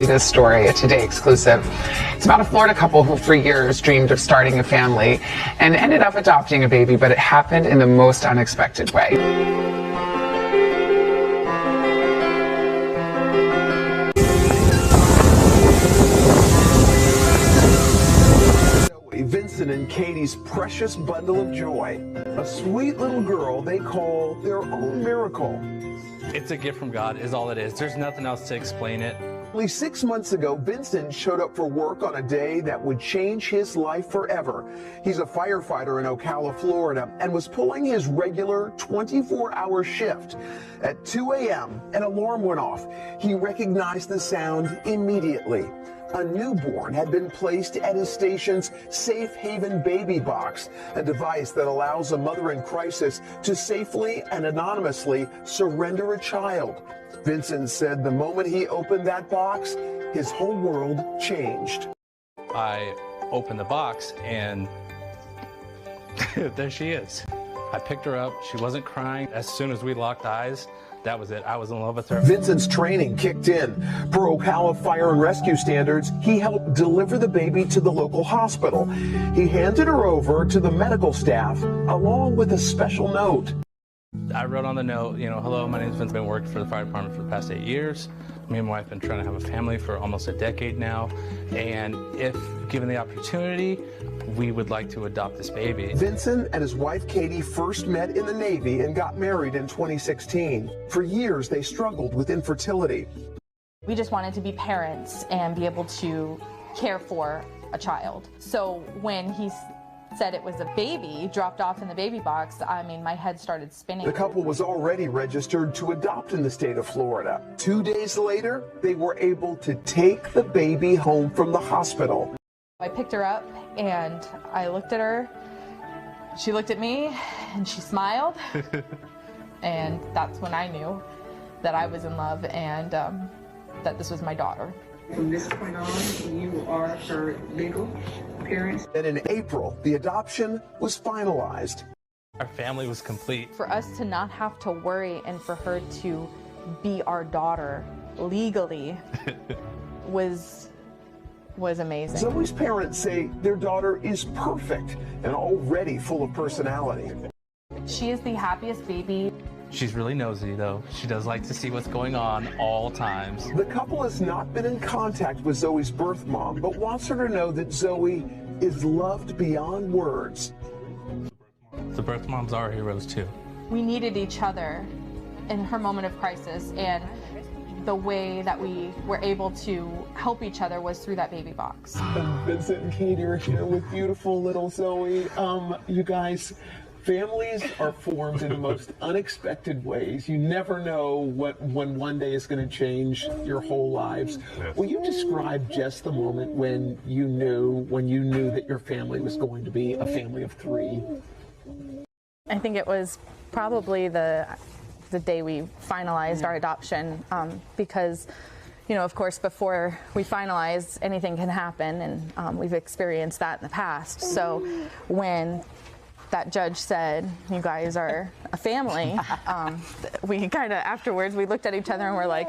This story, a Today exclusive. It's about a Florida couple who for years dreamed of starting a family and ended up adopting a baby, but it happened in the most unexpected way. Vincent and Katie's precious bundle of joy. A sweet little girl they call their own miracle. It's a gift from God is all it is. There's nothing else to explain it. Only 6 months ago, Vincent showed up for work on a day that would change his life forever. He's a firefighter in Ocala, Florida, and was pulling his regular 24-hour shift. At 2 a.m., an alarm went off. He recognized the sound immediately. A newborn had been placed at his station's Safe Haven baby box, a device that allows a mother in crisis to safely and anonymously surrender a child. Vincent said the moment he opened that box, his whole world changed. I opened the box and there she is. I picked her up. She wasn't crying. As soon as we locked eyes, that was it. I was in love with her. Vincent's training kicked in. Per Ocala Fire and Rescue standards, he helped deliver the baby to the local hospital. He handed her over to the medical staff along with a special note. I wrote on the note, hello, my name's Vincent. I've been working for the fire department for the past 8 years. Me and my wife have been trying to have a family for almost a decade now. And if given the opportunity, we would like to adopt this baby. Vincent and his wife Katie first met in the Navy and got married in 2016. For years, they struggled with infertility. We just wanted to be parents and be able to care for a child. So when he said it was a baby dropped off in the baby box, I mean, my head started spinning. The couple was already registered to adopt in the state of Florida. 2 days later, they were able to take the baby home from the hospital. I picked her up and I looked at her. She looked at me and she smiled. And that's when I knew that I was in love and that this was my daughter. From this point on, you are her legal parents. And in April, the adoption was finalized. Our family was complete. For us to not have to worry and for her to be our daughter legally was amazing. Zoe's parents say their daughter is perfect and already full of personality. She is the happiest baby. She's really nosy, though. She does like to see what's going on all times. The couple has not been in contact with Zoe's birth mom, but wants her to know that Zoe is loved beyond words. The birth moms are heroes, too. We needed each other in her moment of crisis, and the way that we were able to help each other was through that baby box. Vincent and Katie are here with beautiful little Zoe. You guys, families are formed in the most unexpected ways. You never know when one day is going to change your whole lives. Will you describe just the moment when you knew that your family was going to be a family of 3? I think it was probably the day we finalized our adoption, because, of course, before we finalize, anything can happen, and we've experienced that in the past. So when that judge said, you guys are a family, we kind of afterwards, we looked at each other and we're like,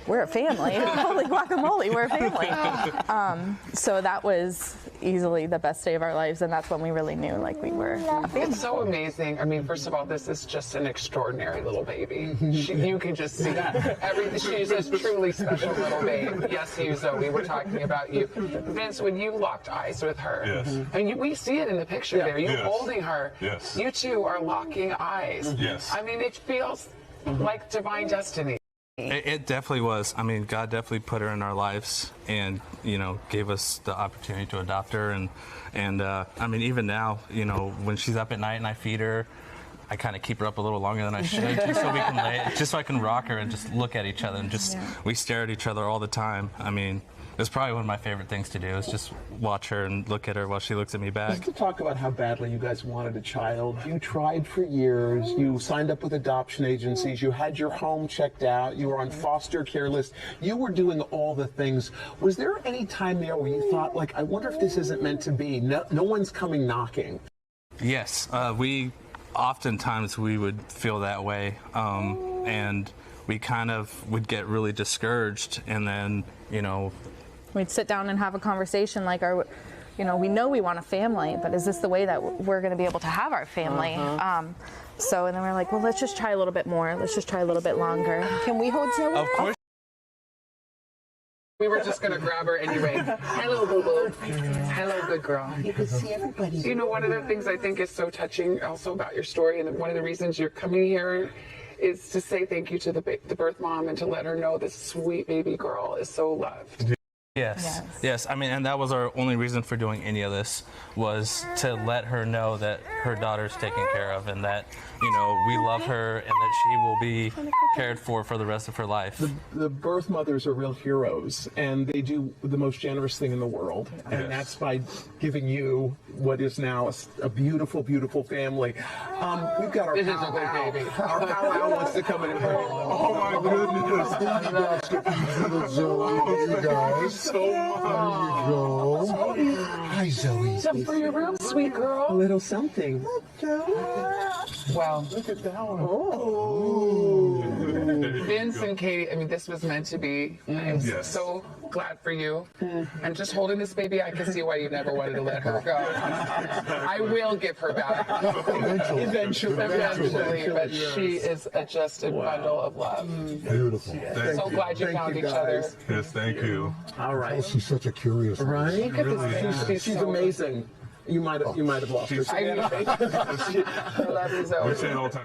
we're a family. Holy guacamole, we're a family. So that was easily the best day of our lives, and that's when we really knew like we were a family. It's so amazing. I mean, first of all, this is just an extraordinary little baby. You can just see she's a truly special little babe. Yes, you, Zoe, we're talking about you. Vince, when you locked eyes with her, yes. And we see it in the picture there, you holding her, yes. You two are locking eyes. Yes. I mean, it feels like divine destiny. It definitely was. I mean, God definitely put her in our lives and, gave us the opportunity to adopt her. And I mean, even now, when she's up at night and I feed her, I kind of keep her up a little longer than I should just so I can rock her and just look at each other and we stare at each other all the time. I mean, it's probably one of my favorite things to do is just watch her and look at her while she looks at me back. Just to talk about how badly you guys wanted a child. You tried for years. You signed up with adoption agencies. You had your home checked out. You were on foster care lists. You were doing all the things. Was there any time there where you thought, like, I wonder if this isn't meant to be? No one's coming knocking. Yes, oftentimes we would feel that way. And we kind of would get really discouraged, and then, you know, we'd sit down and have a conversation like, we know we want a family, but is this the way that we're going to be able to have our family? So, and then we're like, well, let's just try a little bit more. Let's just try a little bit longer. Can we hold Zoe? of course. We were just going to grab her anyway. Hello, boo-boo. Hello, good girl. You can see everybody. You know, one of the things I think is so touching also about your story, and one of the reasons you're coming here is to say thank you to the birth mom and to let her know this sweet baby girl is so loved. Yes. I mean, and that was our only reason for doing any of this, was to let her know that her daughter's taken care of, and that, you know, we love her, and that she will be cared for the rest of her life. The birth mothers are real heroes, and they do the most generous thing in the world, and that's by giving you what is now a beautiful, beautiful family. We've got our powwow. baby. Our powwow wants to come in and pray. Oh my goodness! You guys. So much. There you go. Hi, Zoe. Something for your real sweet girl. A little something. Wow. Look at that one. Oh. Vince and Katie, I mean, this was meant to be. I'm so glad for you. And just holding this baby, I can see why you never wanted to let her go. I will give her back. Eventually. But she is just a bundle of love. Beautiful. So glad you found each other. Yes, thank you. All right. She's such a curious one. Right? Look at this baby. She's amazing. You might have lost her. I love you, Zoe. We say it all the time.